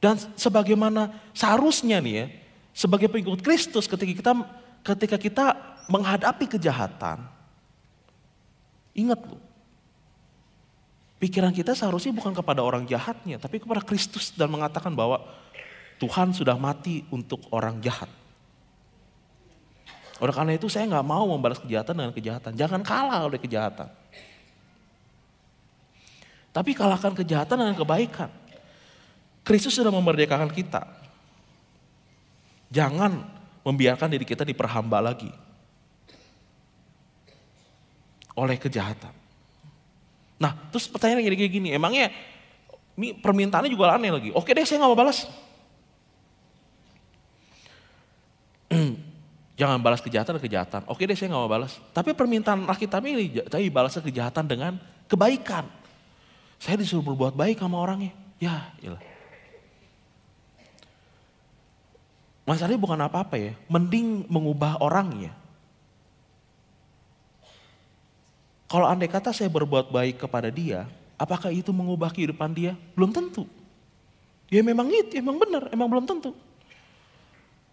Dan sebagaimana seharusnya nih ya, sebagai pengikut Kristus ketika kita menghadapi kejahatan, ingat loh, pikiran kita seharusnya bukan kepada orang jahatnya, tapi kepada Kristus dan mengatakan bahwa Tuhan sudah mati untuk orang jahat. Oleh karena itu saya nggak mau membalas kejahatan dengan kejahatan. Jangan kalah oleh kejahatan. Tapi kalahkan kejahatan dengan kebaikan. Kristus sudah memerdekakan kita. Jangan membiarkan diri kita diperhamba lagi oleh kejahatan. Nah, terus pertanyaan kayak gini, emangnya ini permintaannya juga aneh lagi. Oke deh, saya nggak mau balas. Jangan balas kejahatan dengan kejahatan. Oke deh, saya nggak mau balas. Tapi permintaan Alkitab ini, tapi balasnya kejahatan dengan kebaikan. Saya disuruh berbuat baik sama orangnya. Ya, iyalah. Masalahnya bukan apa-apa ya. Mending mengubah orangnya. Kalau andai kata saya berbuat baik kepada dia, apakah itu mengubah kehidupan dia? Belum tentu. Ya memang itu, emang benar, emang belum tentu.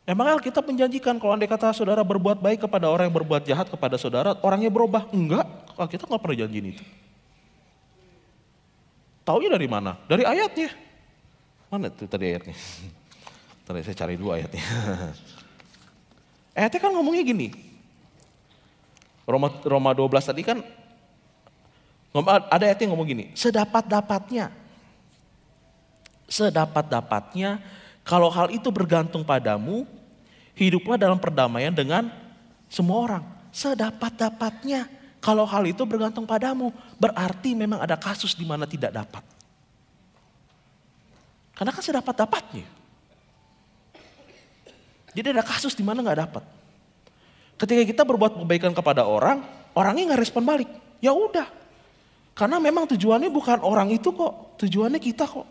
Emang Alkitab menjanjikan kalau andai kata saudara berbuat baik kepada orang yang berbuat jahat kepada saudara, orangnya berubah? Enggak, Alkitab nggak pernah janjiin itu. Taunya dari mana? Dari ayatnya. Mana tuh tadi ayatnya? Tadi saya cari dulu ayatnya. Ayatnya kan ngomongnya gini. Roma 12 tadi kan ada ayat yang ngomong gini. Sedapat-dapatnya kalau hal itu bergantung padamu, hiduplah dalam perdamaian dengan semua orang. Sedapat-dapatnya kalau hal itu bergantung padamu, berarti memang ada kasus di mana tidak dapat. Karena kan sedapat-dapatnya. Jadi ada kasus di mana nggak dapat. Ketika kita berbuat kebaikan kepada orang, orangnya nggak respon balik. Ya udah, karena memang tujuannya bukan orang itu kok, tujuannya kita kok.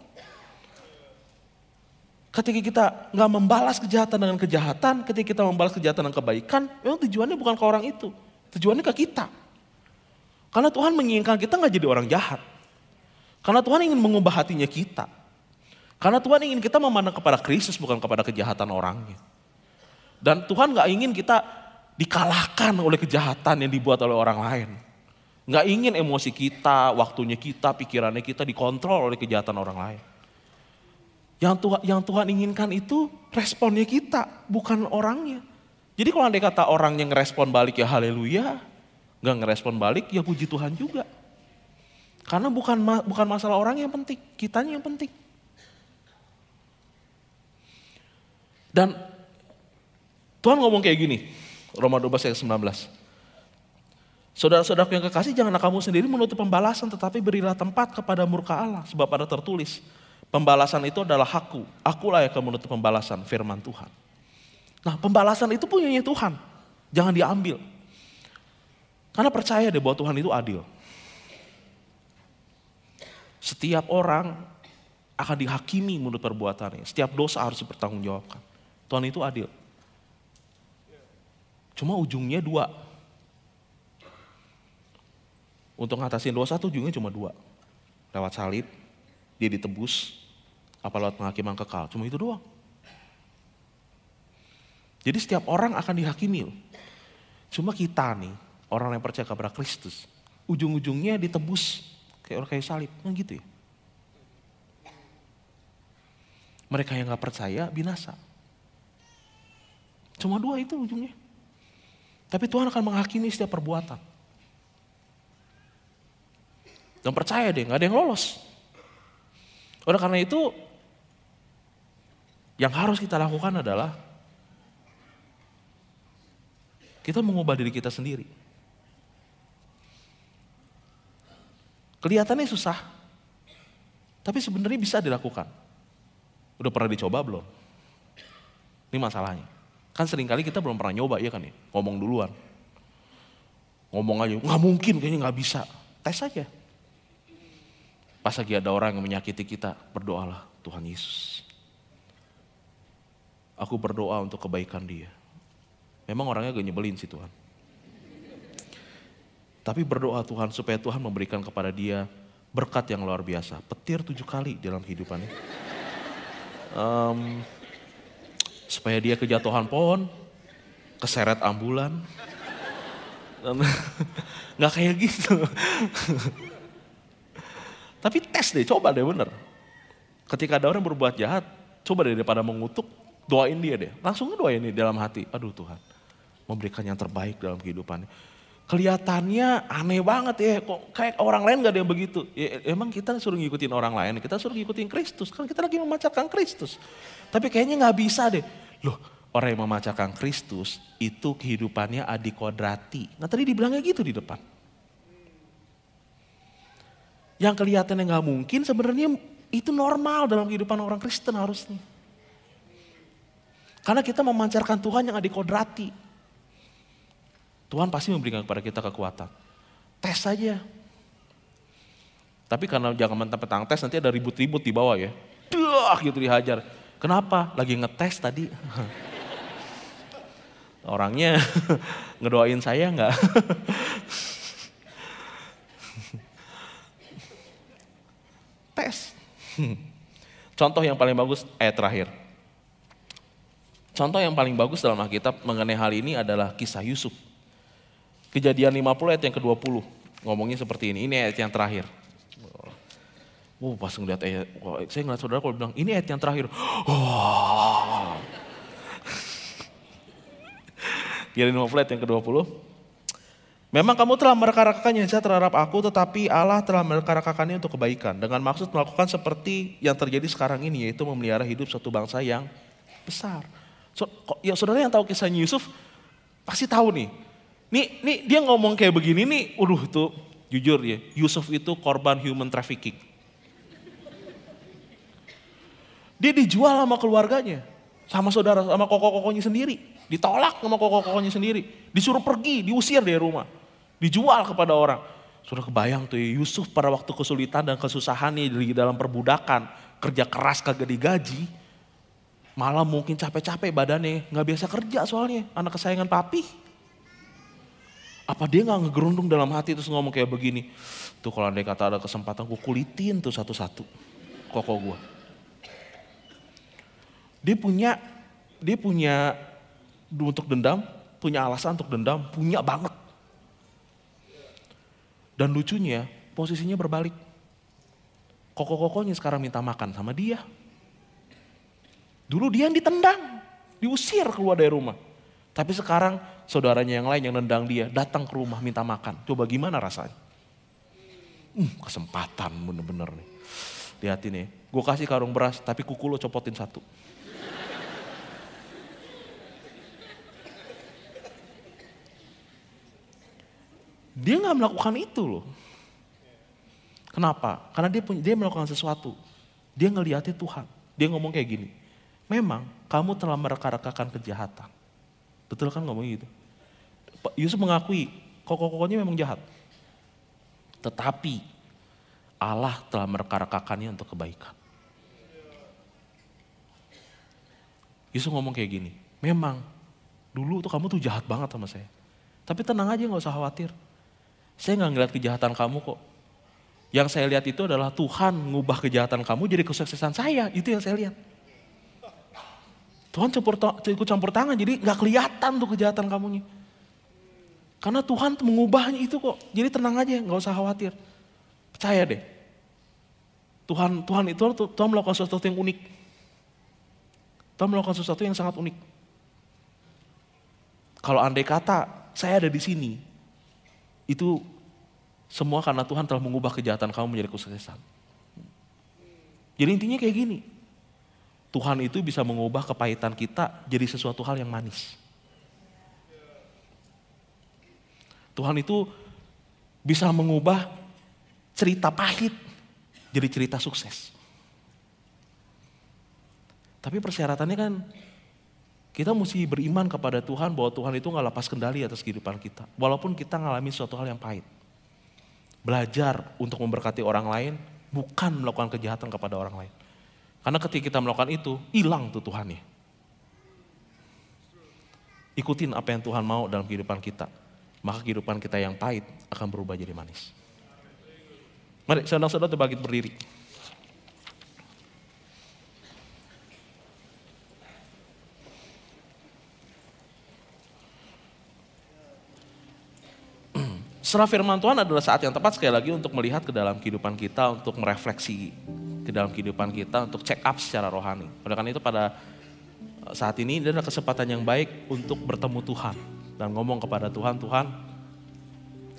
Ketika kita nggak membalas kejahatan dengan kejahatan, ketika kita membalas kejahatan dengan kebaikan, memang tujuannya bukan ke orang itu, tujuannya ke kita. Karena Tuhan menginginkan kita nggak jadi orang jahat. Karena Tuhan ingin mengubah hatinya kita. Karena Tuhan ingin kita memandang kepada Kristus bukan kepada kejahatan orangnya. Dan Tuhan nggak ingin kita dikalahkan oleh kejahatan yang dibuat oleh orang lain. Nggak ingin emosi kita, waktunya kita, pikirannya kita dikontrol oleh kejahatan orang lain. Yang Tuhan inginkan itu responnya kita, bukan orangnya. Jadi kalau andai kata orang yang ngerespon balik ya haleluya, nggak ngerespon balik ya puji Tuhan juga. Karena bukan masalah orang yang penting, kitanya yang penting. Dan Tuhan ngomong kayak gini, Roma 12 ayat 19. Saudara-saudaraku yang kekasih, janganlah kamu sendiri menuntut pembalasan, tetapi berilah tempat kepada murka Allah, sebab ada tertulis, pembalasan itu adalah hakku, akulah yang akan menuntut pembalasan, firman Tuhan. Nah, pembalasan itu punyanya Tuhan, jangan diambil. Karena percaya deh bahwa Tuhan itu adil. Setiap orang akan dihakimi menurut perbuatannya, setiap dosa harus dipertanggungjawabkan. Tuhan itu adil. Cuma ujungnya dua. Untuk ngatasin dosa tuh ujungnya cuma dua. Lewat salib, dia ditebus, apa lewat penghakiman kekal. Cuma itu doang. Jadi setiap orang akan dihakimi. Cuma kita nih, orang yang percaya kepada Kristus, ujung-ujungnya ditebus kayak salib. Kan gitu ya. Mereka yang gak percaya binasa. Cuma dua itu ujungnya. Tapi Tuhan akan menghakimi setiap perbuatan. Dan percaya deh, gak ada yang lolos. Oleh karena itu, yang harus kita lakukan adalah kita mengubah diri kita sendiri. Kelihatannya susah, tapi sebenarnya bisa dilakukan. Udah pernah dicoba belum? Ini masalahnya. Kan seringkali kita belum pernah nyoba, ya kan ya? Ngomong duluan. Ngomong aja, nggak mungkin, kayaknya nggak bisa. Tes aja. Pas lagi ada orang yang menyakiti kita, berdoalah, Tuhan Yesus. Aku berdoa untuk kebaikan dia. Memang orangnya gak nyebelin sih Tuhan. Tapi berdoa Tuhan supaya Tuhan memberikan kepada dia berkat yang luar biasa. Petir 7 kali dalam kehidupannya. Supaya dia kejatuhan pohon, keseret ambulan. Gak kayak gitu. Tapi tes deh, coba deh bener. Ketika ada orang berbuat jahat, coba deh daripada mengutuk, doain dia deh. Langsung doain dia dalam hati. Aduh Tuhan, memberikan yang terbaik dalam kehidupannya. Kelihatannya aneh banget ya, kok kayak orang lain gak ada yang begitu. Ya, emang kita suruh ngikutin orang lain, kita suruh ngikutin Kristus. Kan kita lagi memancarkan Kristus. Tapi kayaknya gak bisa deh. Loh, orang yang memancarkan Kristus itu kehidupannya adikodrati. Nah tadi dibilangnya gitu di depan. Yang kelihatannya gak mungkin sebenarnya itu normal dalam kehidupan orang Kristen harusnya. Karena kita memancarkan Tuhan yang adikodrati. Tuhan pasti memberikan kepada kita kekuatan. Tes saja. Tapi karena jangan mentang-mentang tes, nanti ada ribut-ribut di bawah ya. Duh, gitu dihajar. Kenapa? Lagi ngetes tadi. Orangnya ngedoain saya enggak? Tes. Contoh yang paling bagus ayat terakhir. Contoh yang paling bagus dalam Alkitab mengenai hal ini adalah kisah Yusuf. Kejadian 50 ayat yang ke-20. Ngomongnya seperti ini. Ini ayat yang terakhir. Pas ngeliat ayat, saya ngeliat saudara kalau bilang, ini ayat yang terakhir. Kejadian 50 ayat yang ke-20. Memang kamu telah mereka-rekakannya terhadap aku, tetapi Allah telah mereka-rekakannya untuk kebaikan. Dengan maksud melakukan seperti yang terjadi sekarang ini, yaitu memelihara hidup suatu bangsa yang besar. Ya saudara yang tahu kisahnya Yusuf, pasti tahu nih. Nih dia ngomong kayak begini nih, tuh jujur ya, Yusuf itu korban human trafficking. Dia dijual sama keluarganya, sama saudara, sama koko-kokonya sendiri. Ditolak sama koko-kokonya sendiri. Disuruh pergi, diusir dari rumah. Dijual kepada orang. Sudah kebayang tuh ya, Yusuf pada waktu kesulitan dan kesusahan nih di dalam perbudakan. Kerja keras kagak digaji. Malah mungkin capek-capek badannya, gak biasa kerja soalnya. Anak kesayangan papi. Apa dia gak ngegerundung dalam hati terus ngomong kayak begini. Tuh kalau andai kata ada kesempatan gue kulitin tuh satu-satu koko gue. Dia punya untuk dendam, punya alasan untuk dendam, punya banget. Dan lucunya posisinya berbalik. Koko-kokonya sekarang minta makan sama dia. Dulu dia yang ditendang, diusir keluar dari rumah. Tapi sekarang saudaranya yang lain yang nendang dia datang ke rumah minta makan. Coba gimana rasanya? Kesempatan bener-bener nih. Lihat ini, gue kasih karung beras tapi kuku lo copotin satu. Dia gak melakukan itu loh. Kenapa? Karena dia melakukan sesuatu. Dia ngeliatnya Tuhan. Dia ngomong kayak gini. Memang kamu telah mereka-rekakan kejahatan. Betul kan ngomong gitu? Yusuf mengakui koko-kokonya memang jahat. Tetapi Allah telah mereka-rekakannya untuk kebaikan. Yusuf ngomong kayak gini. Memang dulu tuh kamu tuh jahat banget sama saya. Tapi tenang aja, gak usah khawatir. Saya gak ngeliat kejahatan kamu kok. Yang saya lihat itu adalah Tuhan ngubah kejahatan kamu jadi kesuksesan saya. Itu yang saya lihat. Tuhan ikut campur tangan jadi gak kelihatan tuh kejahatan kamunya. Karena Tuhan mengubahnya itu kok. Jadi tenang aja, gak usah khawatir. Percaya deh. Tuhan melakukan sesuatu yang unik. Tuhan melakukan sesuatu yang sangat unik. Kalau andai kata saya ada di sini, itu semua karena Tuhan telah mengubah kejahatan kamu menjadi kesuksesan. Jadi intinya kayak gini. Tuhan itu bisa mengubah kepahitan kita jadi sesuatu hal yang manis. Tuhan itu bisa mengubah cerita pahit jadi cerita sukses. Tapi persyaratannya kan kita mesti beriman kepada Tuhan bahwa Tuhan itu gak lepas kendali atas kehidupan kita. Walaupun kita ngalami suatu hal yang pahit. Belajar untuk memberkati orang lain bukan melakukan kejahatan kepada orang lain. Karena ketika kita melakukan itu, hilang tuh Tuhannya. Ikutin apa yang Tuhan mau dalam kehidupan kita. Maka kehidupan kita yang pahit akan berubah jadi manis. Mari saudara-saudara bangkit berdiri. Setelah firman Tuhan adalah saat yang tepat sekali lagi untuk melihat ke dalam kehidupan kita, untuk merefleksi ke dalam kehidupan kita, untuk check up secara rohani. Oleh karena itu pada saat ini ada kesempatan yang baik untuk bertemu Tuhan. Dan ngomong kepada Tuhan, Tuhan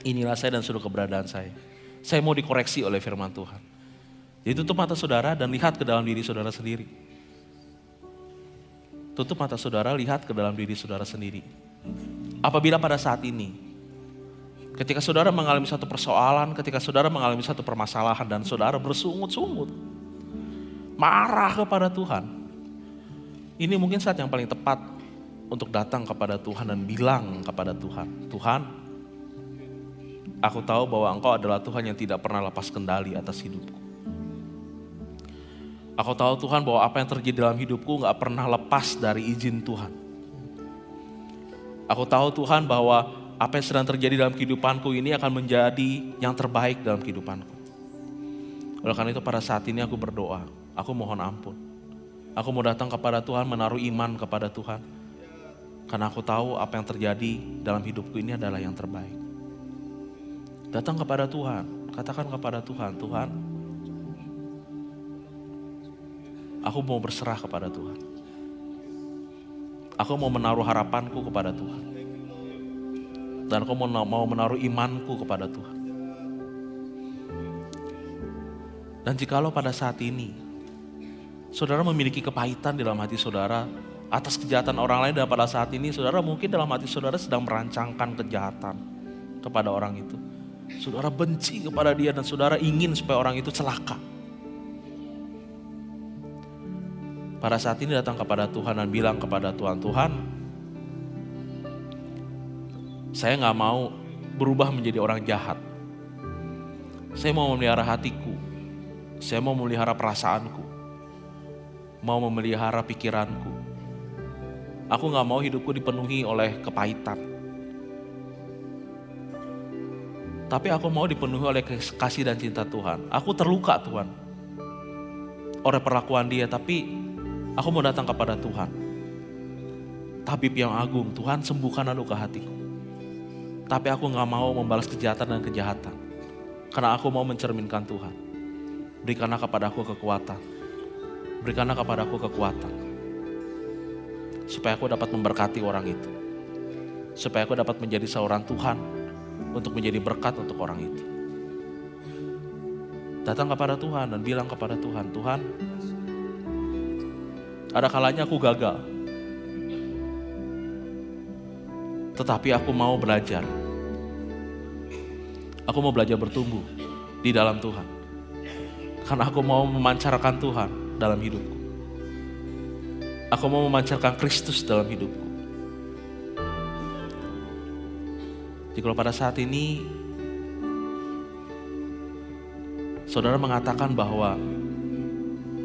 inilah saya dan seluruh keberadaan saya. Saya mau dikoreksi oleh firman Tuhan. Jadi tutup mata saudara dan lihat ke dalam diri saudara sendiri. Tutup mata saudara, lihat ke dalam diri saudara sendiri. Apabila pada saat ini, ketika saudara mengalami satu persoalan, ketika saudara mengalami satu permasalahan dan saudara bersungut-sungut, marah kepada Tuhan. Ini mungkin saat yang paling tepat untuk datang kepada Tuhan dan bilang kepada Tuhan, Tuhan, aku tahu bahwa Engkau adalah Tuhan yang tidak pernah lepas kendali atas hidupku. Aku tahu Tuhan bahwa apa yang terjadi dalam hidupku gak pernah lepas dari izin Tuhan. Aku tahu Tuhan bahwa apa yang sedang terjadi dalam kehidupanku ini akan menjadi yang terbaik dalam kehidupanku. Oleh karena itu pada saat ini aku berdoa, aku mohon ampun. Aku mau datang kepada Tuhan, menaruh iman kepada Tuhan. Karena aku tahu apa yang terjadi dalam hidupku ini adalah yang terbaik. Datang kepada Tuhan, katakan kepada Tuhan, Tuhan, aku mau berserah kepada Tuhan. Aku mau menaruh harapanku kepada Tuhan. Dan aku mau menaruh imanku kepada Tuhan. Dan jikalau pada saat ini, saudara memiliki kepahitan dalam hati saudara atas kejahatan orang lain, dan pada saat ini saudara mungkin dalam hati saudara sedang merancangkan kejahatan kepada orang itu. Saudara benci kepada dia dan saudara ingin supaya orang itu celaka. Pada saat ini datang kepada Tuhan dan bilang kepada Tuhan, Tuhan, saya gak mau berubah menjadi orang jahat. Saya mau memelihara hatiku. Saya mau memelihara perasaanku. Mau memelihara pikiranku. Aku gak mau hidupku dipenuhi oleh kepahitan. Tapi aku mau dipenuhi oleh kasih dan cinta Tuhan. Aku terluka Tuhan oleh perlakuan dia, tapi aku mau datang kepada Tuhan. Tabib yang agung, Tuhan sembuhkanlah luka hatiku. Tapi aku gak mau membalas kejahatan dan kejahatan. Karena aku mau mencerminkan Tuhan. Berikanlah kepada aku kekuatan. Berikanlah kepada aku kekuatan. Supaya aku dapat memberkati orang itu. Supaya aku dapat menjadi seorang Tuhan. Untuk menjadi berkat untuk orang itu. Datang kepada Tuhan dan bilang kepada Tuhan, Tuhan, ada kalanya aku gagal. Tetapi aku mau belajar. Aku mau belajar bertumbuh di dalam Tuhan. Karena aku mau memancarkan Tuhan dalam hidupku. Aku mau memancarkan Kristus dalam hidupku. Jika pada saat ini saudara mengatakan bahwa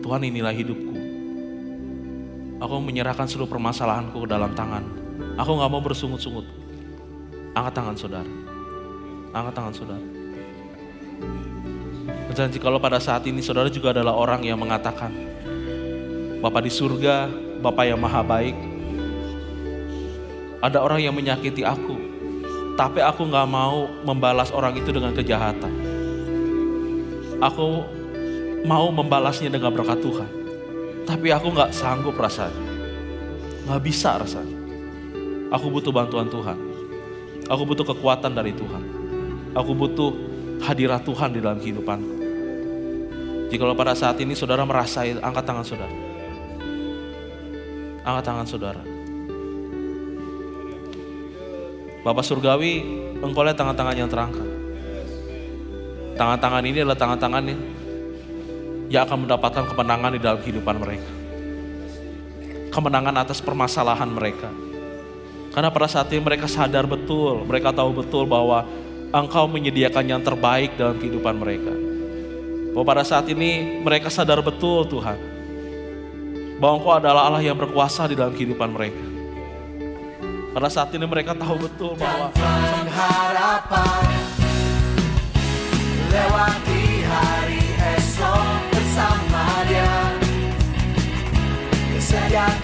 Tuhan, inilah hidupku. Aku menyerahkan seluruh permasalahanku ke dalam tangan. Aku gak mau bersungut-sungut. Angkat tangan saudara. Angkat tangan saudara. Dan jikalau pada saat ini saudara juga adalah orang yang mengatakan, Bapa di surga, Bapa yang maha baik, ada orang yang menyakiti aku, tapi aku gak mau membalas orang itu dengan kejahatan. Aku mau membalasnya dengan berkat Tuhan. Tapi aku gak sanggup rasanya. Gak bisa rasanya. Aku butuh bantuan Tuhan. Aku butuh kekuatan dari Tuhan. Aku butuh hadirat Tuhan di dalam kehidupanku. Jikalau pada saat ini saudara merasai, angkat tangan saudara. Angkat tangan saudara. Bapak Surgawi, Engkau lihat tangan-tangan yang terangkat. Tangan-tangan ini adalah tangan-tangan yang akan mendapatkan kemenangan di dalam kehidupan mereka. Kemenangan atas permasalahan mereka. Karena pada saat ini mereka sadar betul, mereka tahu betul bahwa Engkau menyediakan yang terbaik dalam kehidupan mereka. Bahwa pada saat ini mereka sadar betul Tuhan, bahwa Engkau adalah Allah yang berkuasa di dalam kehidupan mereka. Pada saat ini mereka tahu betul bahwa pengharapan lewati hari esok bersama Dia. Kesediaan